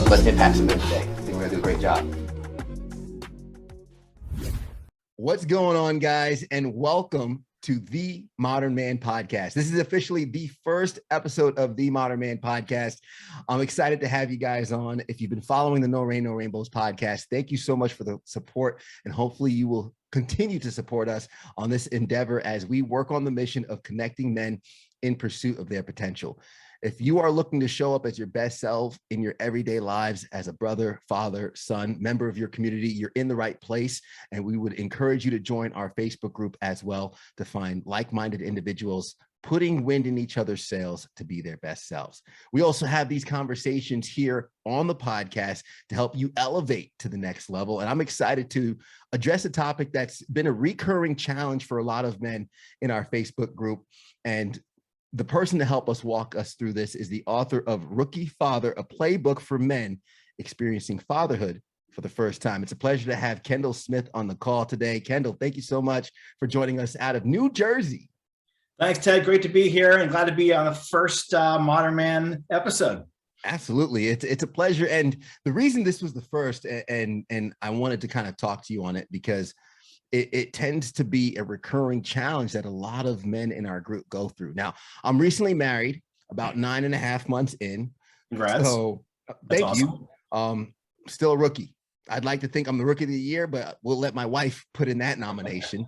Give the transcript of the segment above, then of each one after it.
let's impact some men today. I think we're going to do a great job. What's going on, guys? And welcome to the Modern Man Podcast. This is officially the first episode of the Modern Man Podcast. I'm excited to have you guys on. If you've been following the No Rain, No Rainbows podcast, thank you so much for the support. And hopefully you will continue to support us on this endeavor as we work on the mission of connecting men in pursuit of their potential. If you are looking to show up as your best self in your everyday lives as a brother, father, son, member of your community, you're in the right place. And we would encourage you to join our Facebook group as well to find like-minded individuals putting wind in each other's sails to be their best selves. We also have these conversations here on the podcast to help you elevate to the next level. And I'm excited to address a topic that's been a recurring challenge for a lot of men in our Facebook group. And the person to help us walk us through this is the author of Rookie Father, a playbook for men experiencing fatherhood for the first time. It's a pleasure to have Kendall Smith on the call today. Kendall, thank you so much for joining us out of New Jersey. Thanks, Ted. Great to be here and glad to be on the first Modern Man episode. Absolutely. It's a pleasure. And the reason this was the first, and I wanted to kind of talk to you on it because it tends to be a recurring challenge that a lot of men in our group go through. Now, I'm recently married, about 9.5 months in. Congrats. So thank you. Still a rookie. I'd like to think I'm the rookie of the year, but we'll let my wife put in that nomination.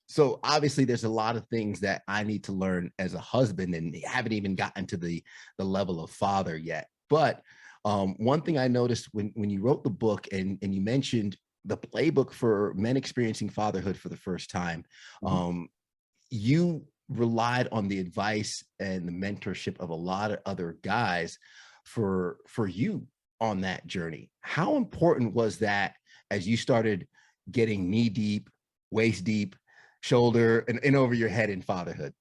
So obviously there's a lot of things that I need to learn as a husband and haven't even gotten to the level of father yet. But one thing I noticed when you wrote the book and you mentioned the playbook for men experiencing fatherhood for the first time, you relied on the advice and the mentorship of a lot of other guys for you on that journey. How important was that as you started getting knee deep, waist deep, shoulder and over your head in fatherhood?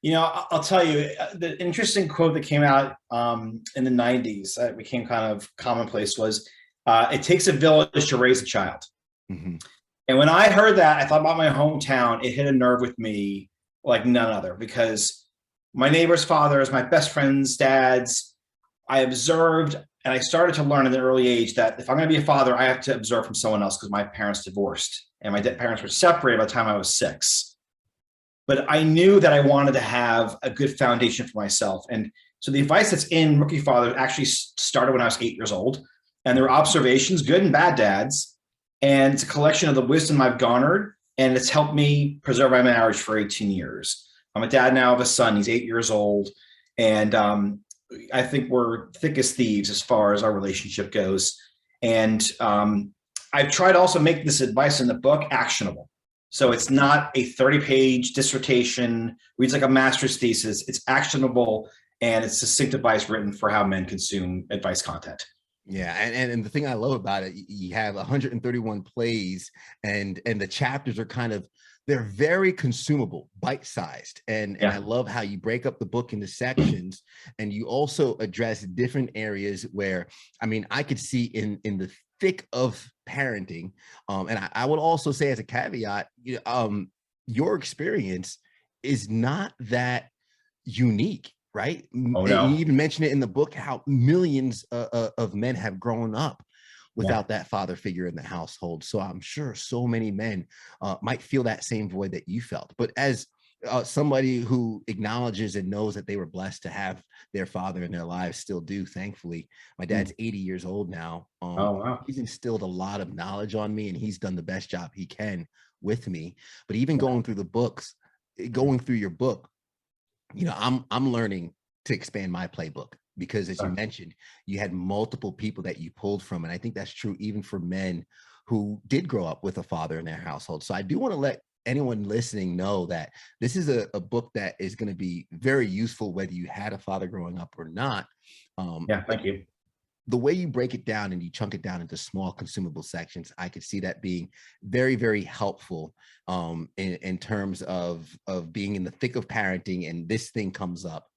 You know, I'll tell you, the interesting quote that came out in the 90s that became kind of commonplace was, it takes a village to raise a child. Mm-hmm. And when I heard that, I thought about my hometown. It hit a nerve with me like none other, because my neighbor's fathers, my best friend's dads, I observed and I started to learn at an early age that if I'm going to be a father, I have to observe from someone else because my parents divorced and my parents were separated by the time I was 6. But I knew that I wanted to have a good foundation for myself. And so the advice that's in Rookie Father actually started when I was 8 years old. And there were observations, good and bad dads. And it's a collection of the wisdom I've garnered. And it's helped me preserve my marriage for 18 years. I'm a dad now of a son. He's 8 years old. And I think we're thick as thieves as far as our relationship goes. And I've tried to also make this advice in the book actionable. So it's not a 30-page dissertation, reads like a master's thesis. It's actionable and it's succinct advice written for how men consume advice content. Yeah, and the thing I love about it, you have 131 plays, and the chapters are they're very consumable, bite-sized, and I love how you break up the book into sections, and you also address different areas where, I mean, I could see in the thick of parenting, and I would also say as a caveat, your experience is not that unique. Right. Oh, no. And you even mentioned it in the book, how millions of men have grown up without that father figure in the household. So I'm sure so many men might feel that same void that you felt. But as somebody who acknowledges and knows that they were blessed to have their father in their lives, still do, thankfully. My dad's 80 years old now. Oh, wow. He's instilled a lot of knowledge on me, and he's done the best job he can with me. But even going through your book, you know, I'm learning to expand my playbook because, as you mentioned, you had multiple people that you pulled from. And I think that's true even for men who did grow up with a father in their household. So I do want to let anyone listening know that this is a book that is going to be very useful, whether you had a father growing up or not. Thank you. The way you break it down and you chunk it down into small consumable sections, I could see that being very, very helpful in terms of being in the thick of parenting and this thing comes up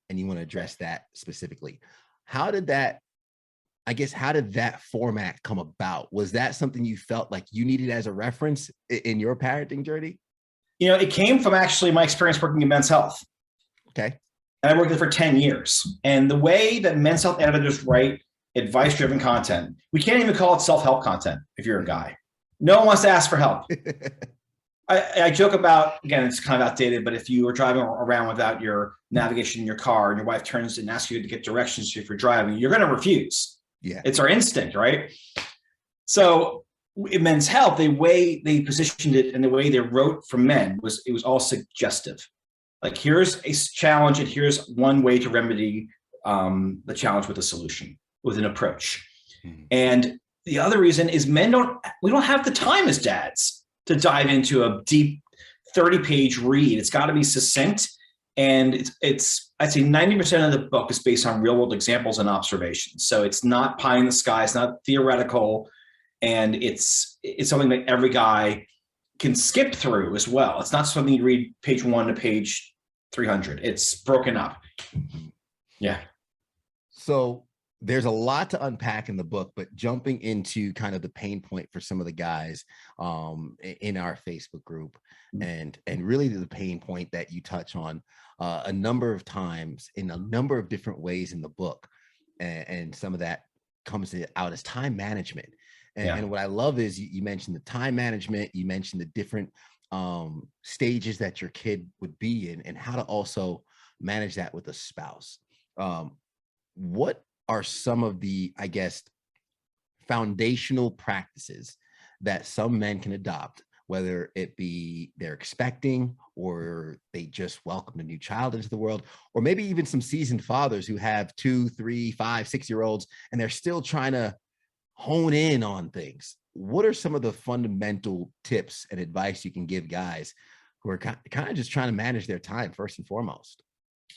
and you want to address that specifically. How did that format come about? Was that something you felt like you needed as a reference in your parenting journey? You know, it came from actually my experience working in men's health. Okay. And I worked there for 10 years. And the way that Men's Health editors write advice-driven content, we can't even call it self-help content if you're a guy. No one wants to ask for help. I joke about, again, it's kind of outdated, but if you were driving around without your navigation in your car and your wife turns and asks you to get directions if you're driving, you're going to refuse. Yeah. It's our instinct, right? So in Men's Health, the way they positioned it and the way they wrote for men was all suggestive. Like, here's a challenge and here's one way to remedy the challenge with a solution, with an approach. Mm-hmm. And the other reason is we don't have the time as dads to dive into a deep 30-page read. It's got to be succinct. And it's I'd say 90% of the book is based on real world examples and observations. So it's not pie in the sky. It's not theoretical. And it's something that every guy can skip through as well. It's not something you read page 1 to page 300. It's broken up. Yeah. So there's a lot to unpack in the book, but jumping into kind of the pain point for some of the guys in our Facebook group, and really the pain point that you touch on a number of times in a number of different ways in the book, and some of that comes out as time management. And what I love is you mentioned the time management, you mentioned the different stages that your kid would be in, and how to also manage that with a spouse. What are some of the, I guess, foundational practices that some men can adopt, whether it be they're expecting or they just welcomed a new child into the world, or maybe even some seasoned fathers who have 2, 3, 5, 6-year-olds, and they're still trying to hone in on things? What are some of the fundamental tips and advice you can give guys who are kind of just trying to manage their time first and foremost?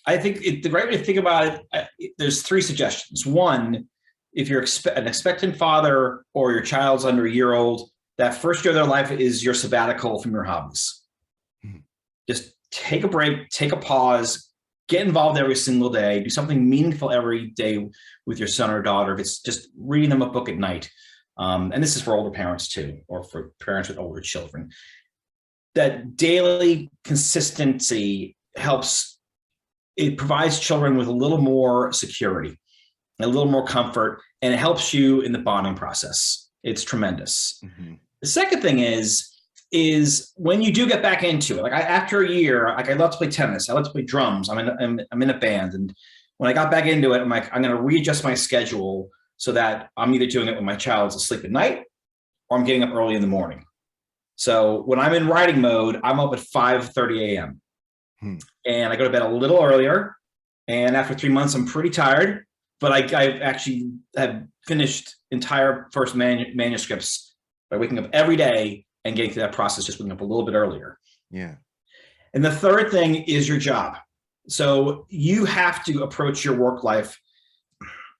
I think the right way to think about it, there's 3 suggestions. One, if you're an expectant father or your child's under a year old, that first year of their life is your sabbatical from your hobbies. Mm-hmm. Just take a break, take a pause, get involved every single day, do something meaningful every day with your son or daughter. If it's just reading them a book at night. And this is for older parents too, or for parents with older children. That daily consistency helps. It provides children with a little more security, a little more comfort, and it helps you in the bonding process. It's tremendous. Mm-hmm. The second thing is when you do get back into it, like after a year, like I love to play tennis, I love to play drums, I'm in a band. And when I got back into it, I'm like, I'm going to readjust my schedule so that I'm either doing it when my child's asleep at night or I'm getting up early in the morning. So when I'm in writing mode, I'm up at 5:30 a.m. And I go to bed a little earlier. And after 3 months, I'm pretty tired, but I actually have finished entire first manuscripts by waking up every day and getting through that process, just waking up a little bit earlier. Yeah. And the third thing is your job. So you have to approach your work life.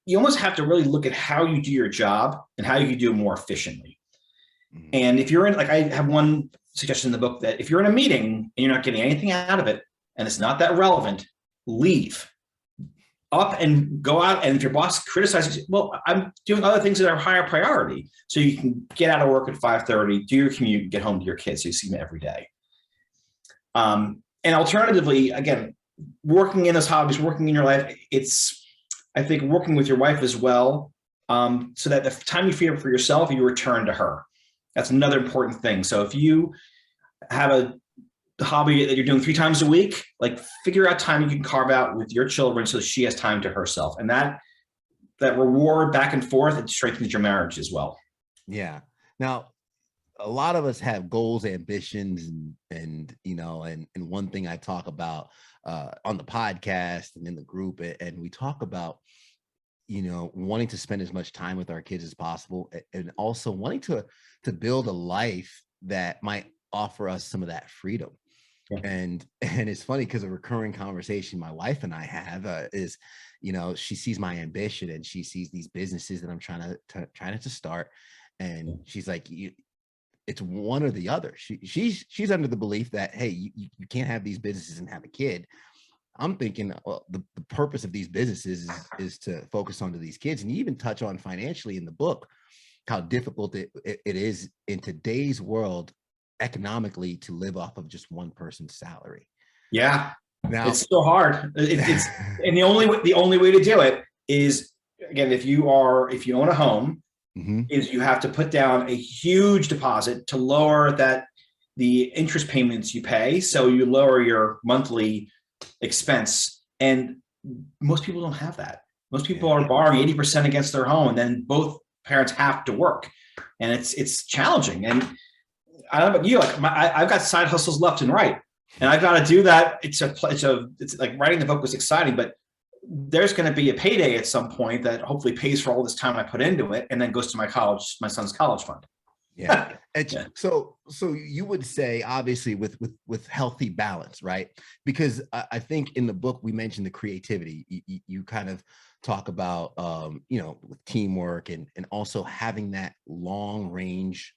You almost have to really look at how you do your job and how you can do it more efficiently. Mm-hmm. And if you're in, like I have one suggestion in the book, that if you're in a meeting and you're not getting anything out of it and it's not that relevant, leave. Up and go out. And if your boss criticizes you, well, I'm doing other things that are higher priority. So you can get out of work at 5:30, do your commute, get home to your kids so you see them every day. And alternatively, again, working in those hobbies, working in your life, it's, I think, working with your wife as well, so that the time you free up for yourself, you return to her. That's another important thing. So if you have a hobby that you're doing 3 times a week, like figure out time you can carve out with your children so she has time to herself. And that reward back and forth, it strengthens your marriage as well. Yeah. Now, a lot of us have goals, ambitions, and one thing I talk about on the podcast and in the group, and we talk about, wanting to spend as much time with our kids as possible, and also wanting to build a life that might offer us some of that freedom. Yeah. And it's funny because a recurring conversation my wife and I have is, she sees my ambition and she sees these businesses that I'm trying to start, and she's like, it's one or the other. She's under the belief that, hey, you can't have these businesses and have a kid. I'm thinking, well, the purpose of these businesses is to focus onto these kids. And you even touch on financially in the book how difficult it is in today's world economically to live off of just one person's salary. Yeah. Now It's so hard. It's and the only way to do it is, again, if you own a home, is you have to put down a huge deposit to lower the interest payments you pay, so you lower your monthly expense. And most people don't have that. Most people are borrowing 80% against their home, and then both parents have to work, and it's challenging. And I don't know about you, like I've got side hustles left and right, and I've got to do that. It's like writing the book was exciting, but there's going to be a payday at some point that hopefully pays for all this time I put into it, and then goes to my son's college fund. Yeah. So you would say, obviously, with healthy balance, right? Because I think in the book we mentioned the creativity. You kind of talk about with teamwork and also having that long range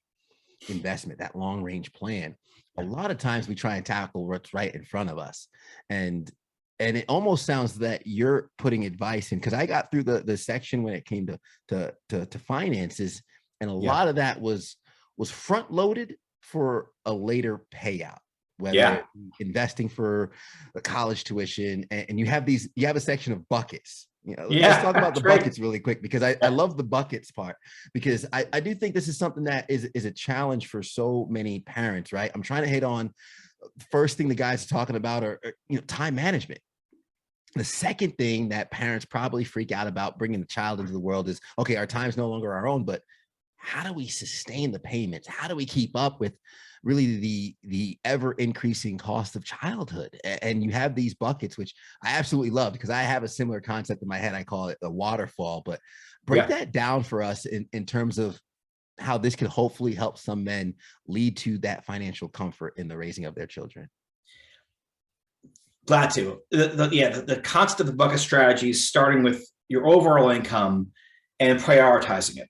investment, that long range plan. A lot of times we try and tackle what's right in front of us, and it almost sounds that you're putting advice in, because I got through the section when it came to finances, and a lot of that was front loaded for a later payout, whether investing for the college tuition, and you have a section of buckets. Let's talk about the buckets really quick, because I love the buckets part, because I do think this is something that is a challenge for so many parents, right? I'm trying to hit on first thing the guys are talking about are time management. The second thing that parents probably freak out about bringing the child into the world is, okay, our time's no longer our own, but how do we sustain the payments? How do we keep up with really the ever increasing cost of childhood? And you have these buckets, which I absolutely love, because I have a similar concept in my head. I call it the waterfall, but break that down for us in terms of how this could hopefully help some men lead to that financial comfort in the raising of their children. Glad to. The concept of the bucket strategy is starting with your overall income and prioritizing it.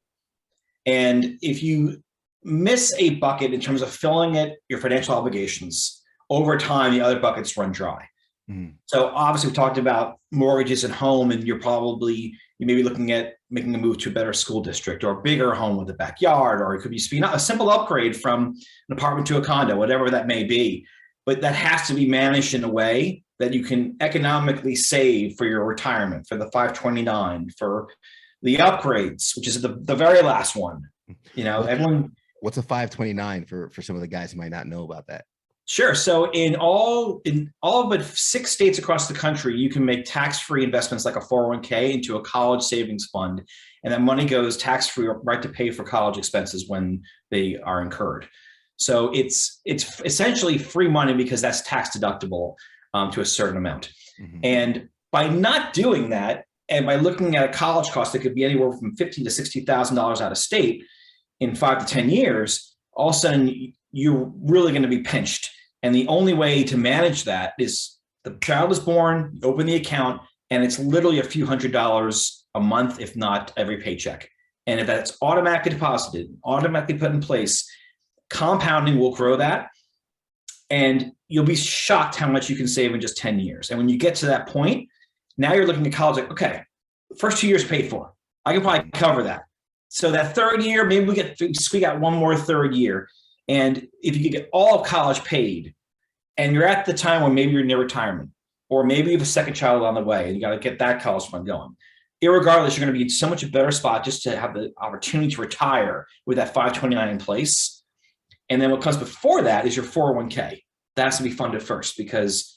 And if you miss a bucket in terms of filling it, your financial obligations, over time, the other buckets run dry. So obviously we talked about mortgages and home, and you may be looking at making a move to a better school district or a bigger home with a backyard, or it could be a simple upgrade from an apartment to a condo, whatever that may be. But that has to be managed in a way that you can economically save for your retirement, for the 529, for the upgrades, which is the very last one. Everyone. What's a 529 for some of the guys who might not know about that? Sure. So in all but 6 states across the country, you can make tax-free investments like a 401k into a college savings fund, and that money goes tax-free, right to pay for college expenses when they are incurred. So it's essentially free money, because that's tax deductible to a certain amount. And by not doing that, and by looking at a college cost that could be anywhere from $50,000 to $60,000 out of state in 5 to 10 years, all of a sudden you're really going to be pinched. And the only way to manage that is the child is born, you open the account, and it's literally a few $100s a month, if not every paycheck. And if that's automatically deposited, automatically put in place, compounding will grow that. And you'll be shocked how much you can save in just 10 years. And when you get to that point, now you're looking at college like, okay, first 2 years paid for. I can probably cover that. So that third year, maybe we squeak out one more third year. And if you could get all of college paid, and you're at the time where maybe you're near retirement, or maybe you have a second child on the way and you got to get that college fund going, irregardless, you're going to be in so much a better spot just to have the opportunity to retire with that 529 in place. And then what comes before that is your 401k. That has to be funded first, because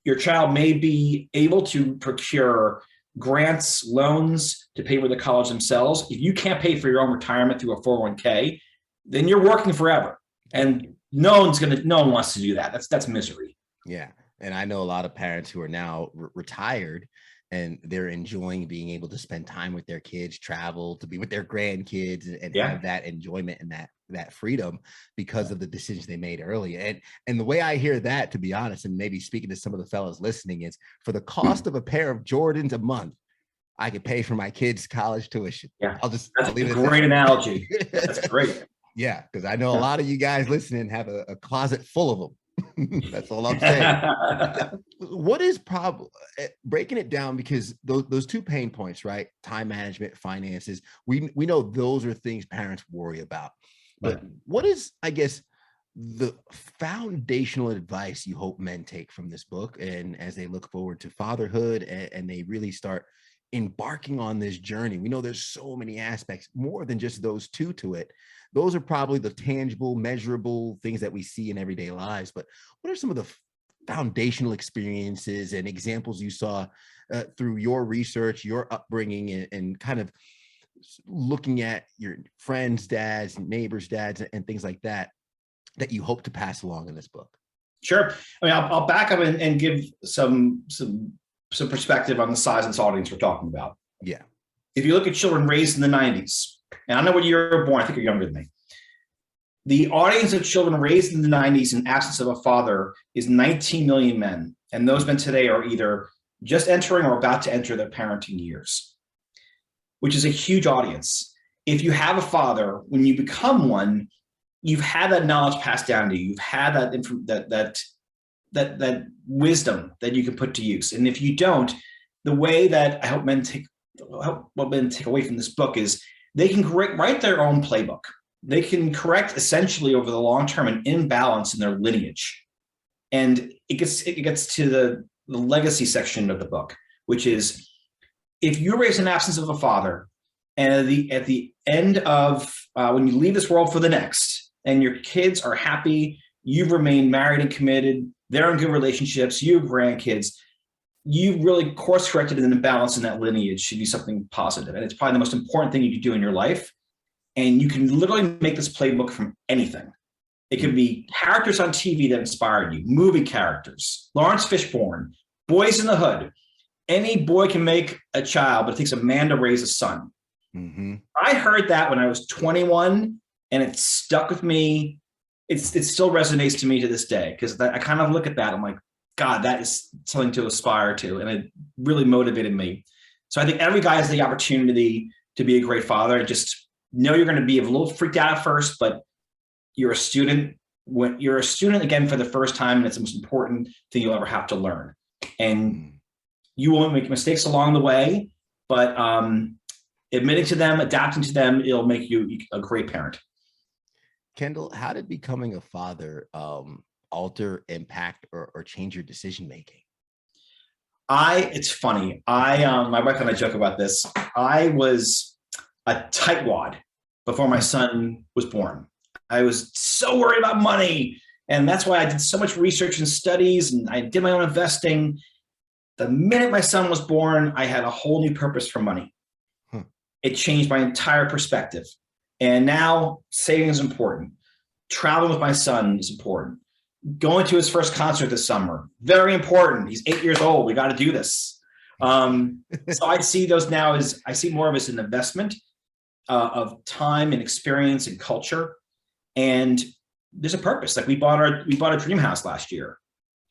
your child may be able to procure grants, loans to pay for the college themselves. If you can't pay for your own retirement through a 401k, then you're working forever. And no one wants to do that. That's misery. Yeah. And I know a lot of parents who are now retired, and they're enjoying being able to spend time with their kids, travel, to be with their grandkids, and have that enjoyment and that freedom because of the decisions they made early. And the way I hear that, to be honest, and maybe speaking to some of the fellows listening, is for the cost of a pair of Jordans a month, I could pay for my kids' college tuition. Yeah, that's a great analogy. That's great. Yeah, because I know a lot of you guys listening have a closet full of them. That's all I'm saying. What is breaking it down, because those 2 pain points, right? Time management, finances. We know those are things parents worry about. But what is, I guess, the foundational advice you hope men take from this book, and as they look forward to fatherhood and they really start embarking on this journey. We know there's so many aspects, more than just those two to it. Those are probably the tangible, measurable things that we see in everyday lives. But what are some of the foundational experiences and examples you saw through your research, your upbringing, and kind of looking at your friends' dads, neighbors' dads, and things like that, that you hope to pass along in this book? Sure. I mean, I'll back up and give some perspective on the size of this audience we're talking about. Yeah. If you look at children raised in the 90s, and I know when you were born, I think you're younger than me. The audience of children raised in the 90s in absence of a father is 19 million men. And those men today are either just entering or about to enter their parenting years, which is a huge audience. If you have a father, when you become one, you've had that knowledge passed down to you. You've had that wisdom that you can put to use. And if you don't, the way that I hope men take away from this book is they can write their own playbook. They can correct essentially over the long term an imbalance in their lineage. And it gets to the legacy section of the book, which is if you raise an absence of a father, and at the end of when you leave this world for the next, and your kids are happy, you've remained married and committed, they're in good relationships, you have grandkids, you really course corrected an imbalance in that lineage should be something positive. And it's probably the most important thing you could do in your life. And you can literally make this playbook from anything. It could be characters on TV that inspired you, movie characters, Lawrence Fishburne, Boys in the Hood. Any boy can make a child, but it takes a man to raise a son. Mm-hmm. I heard that when I was 21, and it stuck with me. It still resonates to me to this day, because I kind of look at that. I'm like, God, that is something to aspire to. And it really motivated me. So I think every guy has the opportunity to be a great father. Just know you're going to be a little freaked out at first, but you're a student. When you're a student again for the first time, and it's the most important thing you'll ever have to learn. And you won't make mistakes along the way, but admitting to them, adapting to them, it'll make you a great parent. Kendall, how did becoming a father alter, impact, or change your decision making? It's funny. My wife and I joke about this. I was a tightwad before my son was born. I was so worried about money. And that's why I did so much research and studies, and I did my own investing. The minute my son was born, I had a whole new purpose for money. It changed my entire perspective. And now saving is important. Traveling with my son is important. Going to his first concert this summer, very important. He's 8 years old. We got to do this. So I see those now as, I see more of as an investment of time and experience and culture. And there's a purpose. Like we bought a dream house last year,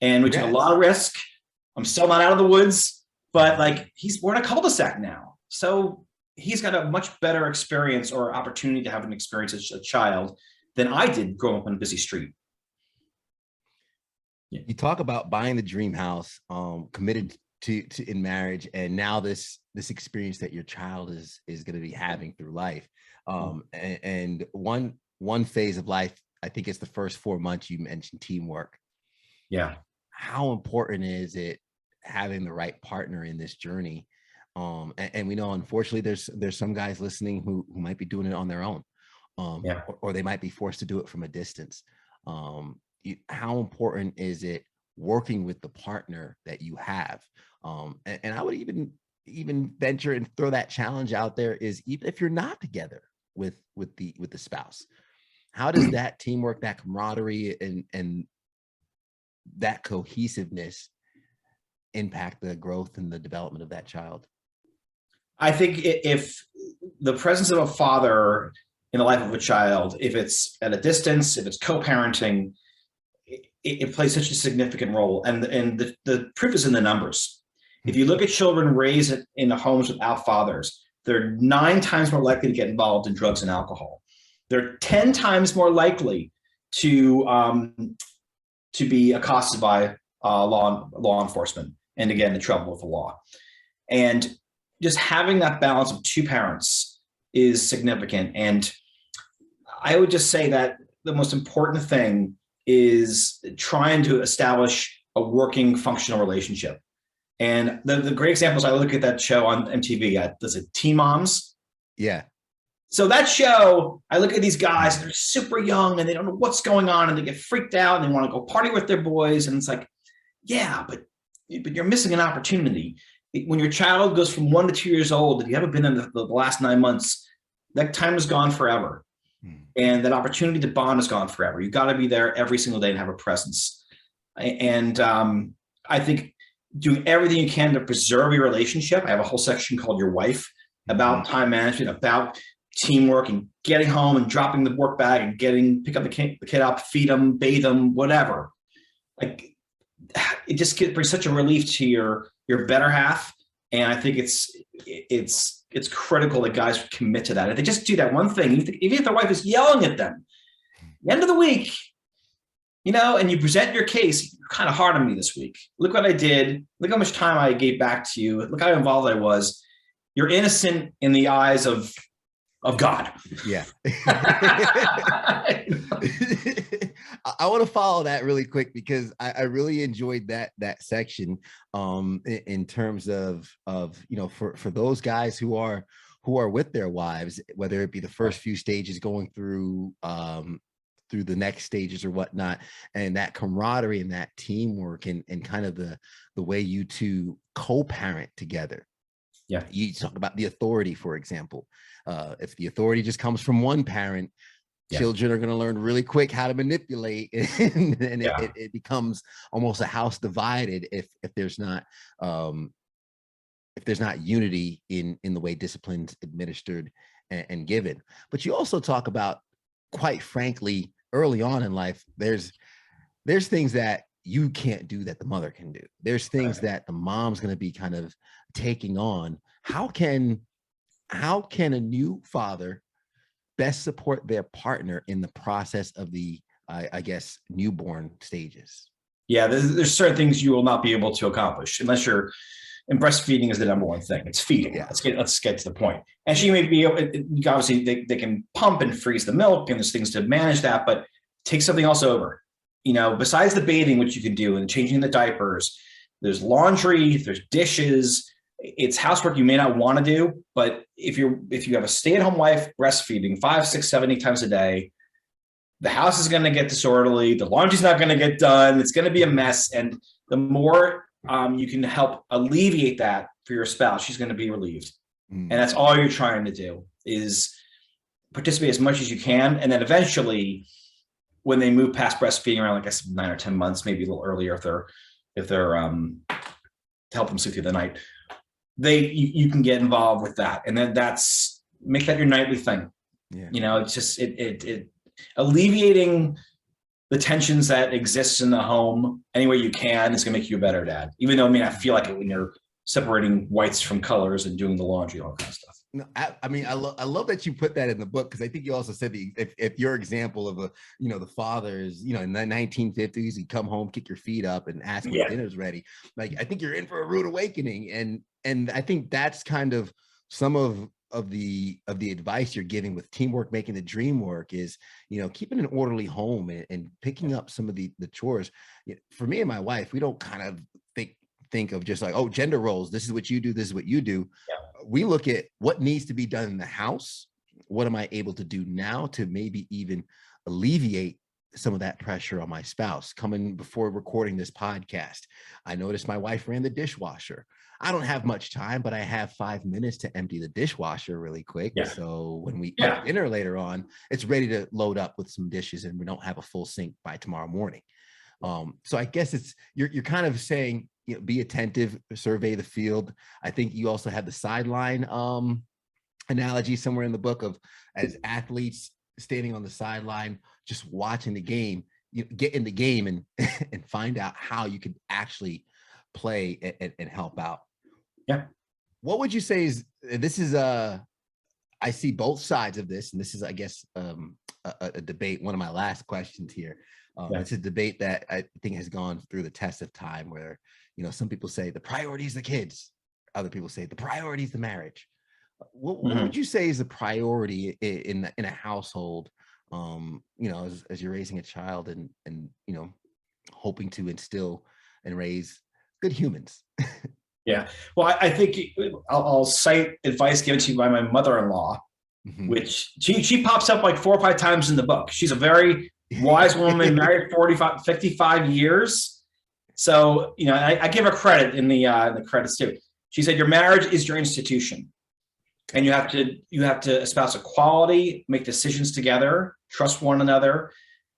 and we took a lot of risk. I'm still not out of the woods, but like we're in a cul-de-sac now. So he's got a much better experience or opportunity to have an experience as a child than I did growing up on a busy street. Yeah. You talk about buying the dream house, committed to in marriage, and now this experience that your child is going to be having through life. And one phase of life, I think it's the first 4 months, you mentioned teamwork. Yeah. How important is it having the right partner in this journey? And we know, unfortunately, there's some guys listening who might be doing it on their own, or they might be forced to do it from a distance. How important is it working with the partner that you have? And I would even venture and throw that challenge out there, is even if you're not together with the spouse, how does that teamwork, that camaraderie, and that cohesiveness impact the growth and the development of that child? I think if the presence of a father in the life of a child, if it's at a distance, if it's co-parenting, it plays such a significant role. And the proof is in the numbers. If you look at children raised in homes without fathers, they're 9 times more likely to get involved in drugs and alcohol. They're 10 times more likely to be accosted by law enforcement, and again, in trouble with the law. And just having that balance of 2 parents is significant. And I would just say that the most important thing is trying to establish a working, functional relationship. And the great examples, I look at that show on MTV, does it Teen Moms? Yeah. So that show, I look at these guys, they're super young and they don't know what's going on and they get freaked out and they want to go party with their boys. And it's like, yeah, but you're missing an opportunity. When your child goes from 1 to 2 years old, if you haven't been in the last 9 months, that time is gone forever. And that opportunity to bond is gone forever. You've got to be there every single day and have a presence. And I think doing everything you can to preserve your relationship. I have a whole section called Your Wife about time management, about teamwork and getting home and dropping the work bag and pick up the kid up, feed them, bathe them, whatever. Like it just brings such a relief to your better half. And I think it's critical that guys commit to that. If they just do that one thing, even if their wife is yelling at them, the end of the week, and you present your case, you're kind of hard on me this week. Look what I did. Look how much time I gave back to you. Look how involved I was. You're innocent in the eyes of God. Yeah. I want to follow that really quick because I really enjoyed that section in terms of for those guys who are with their wives, whether it be the first few stages going through the next stages or whatnot, and that camaraderie and that teamwork and kind of the way you two co-parent together. Yeah. You talk about the authority, for example. If the authority just comes from one parent, children are going to learn really quick how to manipulate, and it becomes almost a house divided if there's not unity in the way discipline's administered and given. But you also talk about, quite frankly, early on in life, there's things that you can't do that the mother can do. There's things that the mom's going to be kind of taking on. How can a new father best support their partner in the process of the, I guess, newborn stages? Yeah, there's certain things you will not be able to accomplish unless and breastfeeding is the number one thing. It's feeding. Yeah. Let's get to the point. And she may be able, obviously they can pump and freeze the milk and there's things to manage that, but take something else over. Besides the bathing, which you can do and changing the diapers, there's laundry, there's dishes. It's housework you may not want to do, but if you have a stay-at-home wife breastfeeding 5, 6, 7, 8 times a day, the house is going to get disorderly. The laundry's not going to get done. It's going to be a mess. And the more you can help alleviate that for your spouse, she's going to be relieved. And that's all you're trying to do is participate as much as you can. And then eventually, when they move past breastfeeding around, like I said, 9 or 10 months, maybe a little earlier, if they're to help them sleep through the night, you can get involved with that, and then make that your nightly thing. Yeah. It's just it alleviating the tensions that exist in the home any way you can is gonna make you a better dad, even though it may not feel like it when you're separating whites from colors and doing the laundry, all that kind of stuff. No, I love that you put that in the book, because I think you also said if your example of the father is, in the 1950s, you come home, kick your feet up and ask when dinner's ready. Like, I think you're in for a rude awakening. And I think that's kind of some of the advice you're giving with teamwork, making the dream work, is, keeping an orderly home and picking up some of the chores. For me and my wife, we don't kind of think of just like, oh, gender roles, this is what you do, this is what you do. We look at what needs to be done in the house. What am I able to do now to maybe even alleviate some of that pressure on my spouse? Coming before recording this podcast, I noticed my wife ran the dishwasher. I don't have much time, but I have 5 minutes to empty the dishwasher really quick. So when we eat dinner later on, it's ready to load up with some dishes and we don't have a full sink by tomorrow morning. So I guess you're kind of saying, be attentive, survey the field. I think you also had the sideline analogy somewhere in the book of, as athletes standing on the sideline, just watching the game, get in the game and and find out how you can actually play and help out. Yeah. What would you say this is I see both sides of this, and this is, I guess, a debate. One of my last questions here. It's a debate that I think has gone through the test of time, where, some people say the priority is the kids. Other people say the priority is the marriage. What would you say is the priority in a household you know, as you're raising a child and, you know, hoping to instill and raise good humans. Yeah. Well, I think I'll cite advice given to me by my mother-in-law, Mhm. which she pops up like 4 or 5 times in the book. She's a very wise woman, married 45, 55 years. So, you know, I give her credit in the credits too. She said, your marriage is your institution. And you have to espouse equality, make decisions together, trust one another,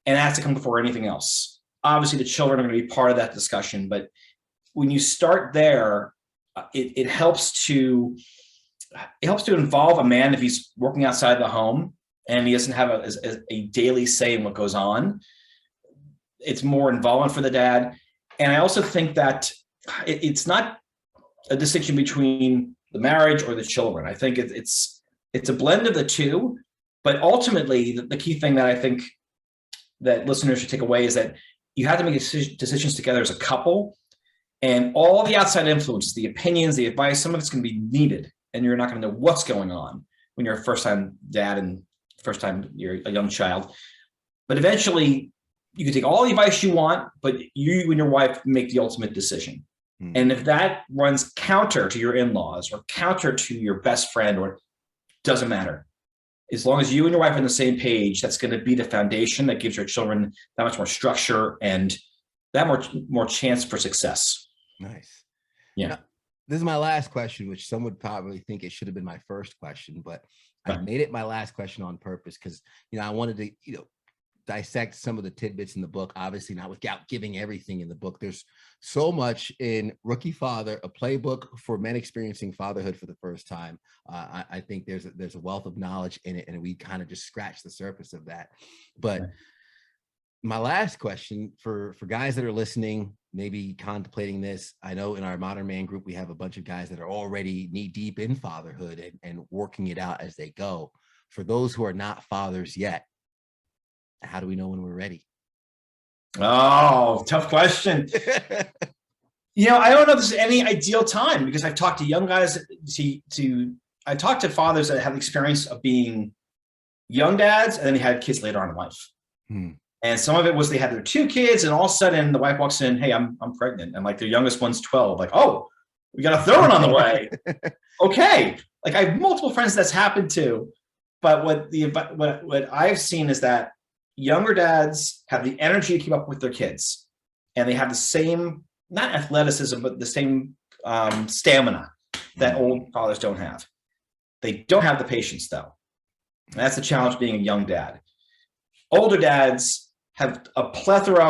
and it has to come before anything else. Obviously, the children are going to be part of that discussion, but when you start there, it helps to involve a man if he's working outside the home and he doesn't have a daily say in what goes on. It's more involvement for the dad. And I also think that it's not a distinction between the marriage or the children. I think it's a blend of the two, but ultimately the key thing that I think that listeners should take away is that you have to make decisions together as a couple, and all the outside influences, the opinions, the advice, some of it's going to be needed, and you're not going to know what's going on when you're a first-time dad and first time you're a young child. But eventually you can take all the advice you want, but you and your wife make the ultimate decision. And if that runs counter to your in-laws or counter to your best friend, or doesn't matter, as long as you and your wife are on the same page, that's going to be the foundation that gives your children that much more structure and that more chance for success. Nice. Yeah. Now, this is my last question, which some would probably think it should have been my first question, but I made it my last question on purpose because, you know, I wanted to, you know, dissect some of the tidbits in the book, obviously not without giving everything in the book. There's so much in Rookie Father, a playbook for men experiencing fatherhood for the first time. I think there's a wealth of knowledge in it, and we kind of just scratched the surface of that. But my last question for guys that are listening, maybe contemplating this, I know in our Modern Man group, we have a bunch of guys that are already knee deep in fatherhood and working it out as they go. For those who are not fathers yet, how do we know when we're ready? Oh, tough question. You know, I don't know if there's any ideal time, because I've talked to young guys I talked to fathers that have experience of being young dads and then they had kids later on in life. And some of it was they had their 2 kids and all of a sudden the wife walks in, hey, I'm pregnant. And like their youngest one's 12, like, oh, we got a third one on the way. Okay. Like I have multiple friends that's happened to, but what I've seen is that younger dads have the energy to keep up with their kids, and they have the same, not athleticism, but the same stamina that old fathers don't have. They don't have the patience though. And that's the challenge being a young dad. Older dads have a plethora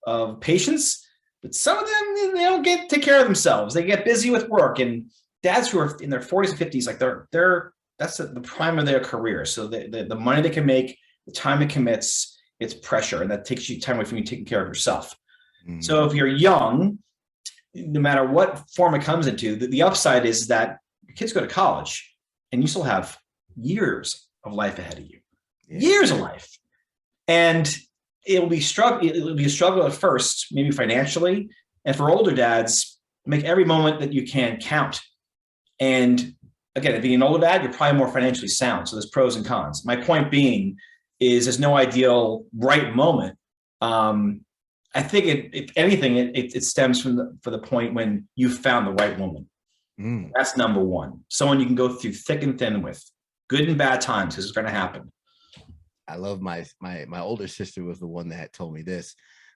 of patience, but some of them, they don't take care of themselves. They get busy with work, and dads who are in their 40s and 50s, like that's the prime of their career. So the money they can make, the time it commits, it's pressure, and that takes you time away from you taking care of yourself. So if you're young, no matter what form it comes into, the upside is that your kids go to college and you still have years of life ahead of you, years of life. And it'll be a struggle at first, maybe financially. And for older dads, make every moment that you can count. And again, being an older dad, you're probably more financially sound. So there's pros and cons. My point being is there's no ideal right moment. I think if anything, it stems from the point when you found the right woman. That's number one. Someone you can go through thick and thin with, good and bad times, because it's going to happen. I love my older sister was the one that told me this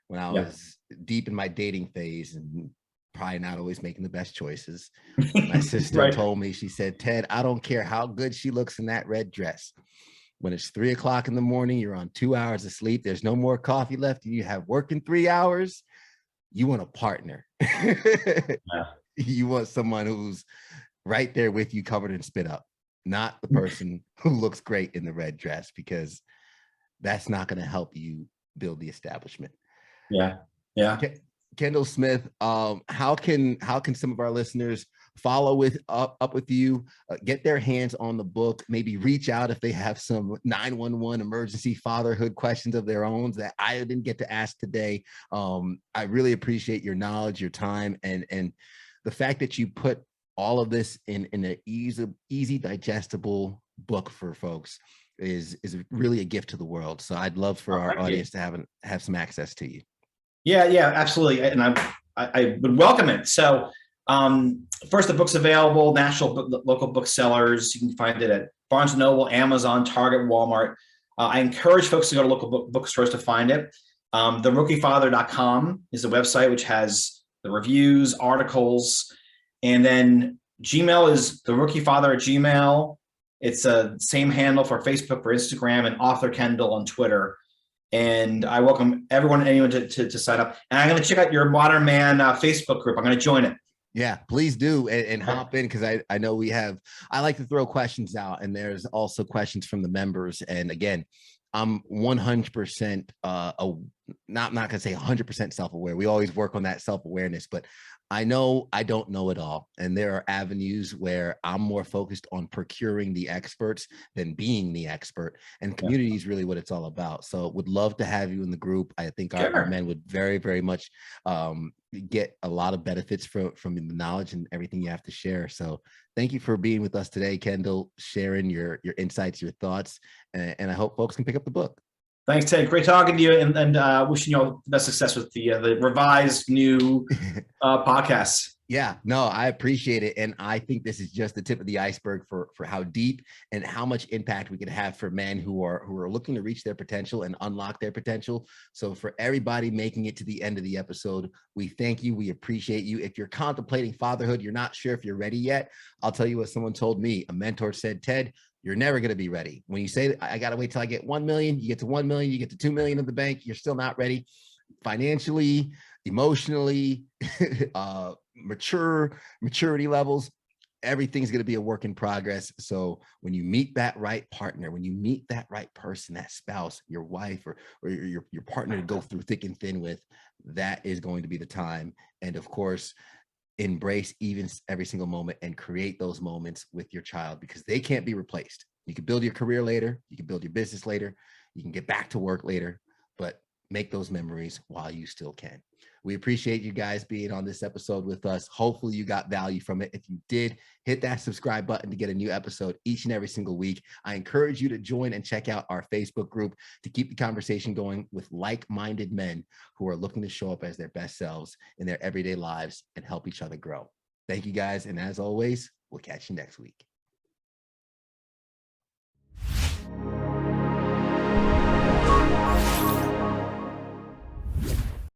when I was deep in my dating phase and probably not always making the best choices. My sister told me, she said, Ted, I don't care how good she looks in that red dress. When it's 3 o'clock in the morning, you're on 2 hours of sleep. There's no more coffee left. And you have work in 3 hours. You want a partner. You want someone who's right there with you, covered in spit up, not the person who looks great in the red dress, because that's not going to help you build the establishment. Yeah. Kendall Smith, how can some of our listeners follow up with you, get their hands on the book, maybe reach out if they have some 911 emergency fatherhood questions of their own that I didn't get to ask today? I really appreciate your knowledge, your time, and the fact that you put all of this in an easy digestible book for folks. is really a gift to the world. So I'd love for our audience to have some access to you. Yeah, absolutely. And I would welcome it. So first, the book's available, local booksellers. You can find it at Barnes & Noble, Amazon, Target, Walmart. I encourage folks to go to local bookstores to find it. TheRookieFather.com is the website, which has the reviews, articles, and then Gmail is TheRookieFather@Gmail. It's the same handle for Facebook, for Instagram, and Author Kendall on Twitter. And I welcome anyone to sign up. And I'm going to check out your Modern Man Facebook group. I'm going to join it. Yeah, please do and hop in, because I know I like to throw questions out, and there's also questions from the members. And again, I'm 100% not gonna say 100% self-aware. We always work on that self-awareness, but I know I don't know it all. And there are avenues where I'm more focused on procuring the experts than being the expert. And community is really what it's all about. So would love to have you in the group. I think our men would very, very much get a lot of benefits from the knowledge and everything you have to share. So thank you for being with us today, Kendall, sharing your insights, your thoughts, and I hope folks can pick up the book. Thanks, Ted. Great talking to you, and wishing you all the best success with the revised new podcasts. Yeah, no, I appreciate it. And I think this is just the tip of the iceberg for how deep and how much impact we can have for men who are looking to reach their potential and unlock their potential. So for everybody making it to the end of the episode, we thank you. We appreciate you. If you're contemplating fatherhood, you're not sure if you're ready yet, I'll tell you what someone told me. A mentor said, Ted, you're never going to be ready. When you say, I got to wait till I get 1 million, you get to 1 million, you get to 2 million in the bank, you're still not ready financially, emotionally, maturity levels. Everything's going to be a work in progress. So when you meet that right partner, when you meet that right person, that spouse, your wife, or your partner to go through thick and thin with, that is going to be the time. And of course, embrace every single moment and create those moments with your child, because they can't be replaced. You can build your career later, you can build your business later, you can get back to work later, but make those memories while you still can. We appreciate you guys being on this episode with us. Hopefully you got value from it. If you did, hit that subscribe button to get a new episode each and every single week. I encourage you to join and check out our Facebook group to keep the conversation going with like-minded men who are looking to show up as their best selves in their everyday lives and help each other grow. Thank you guys. And as always, we'll catch you next week.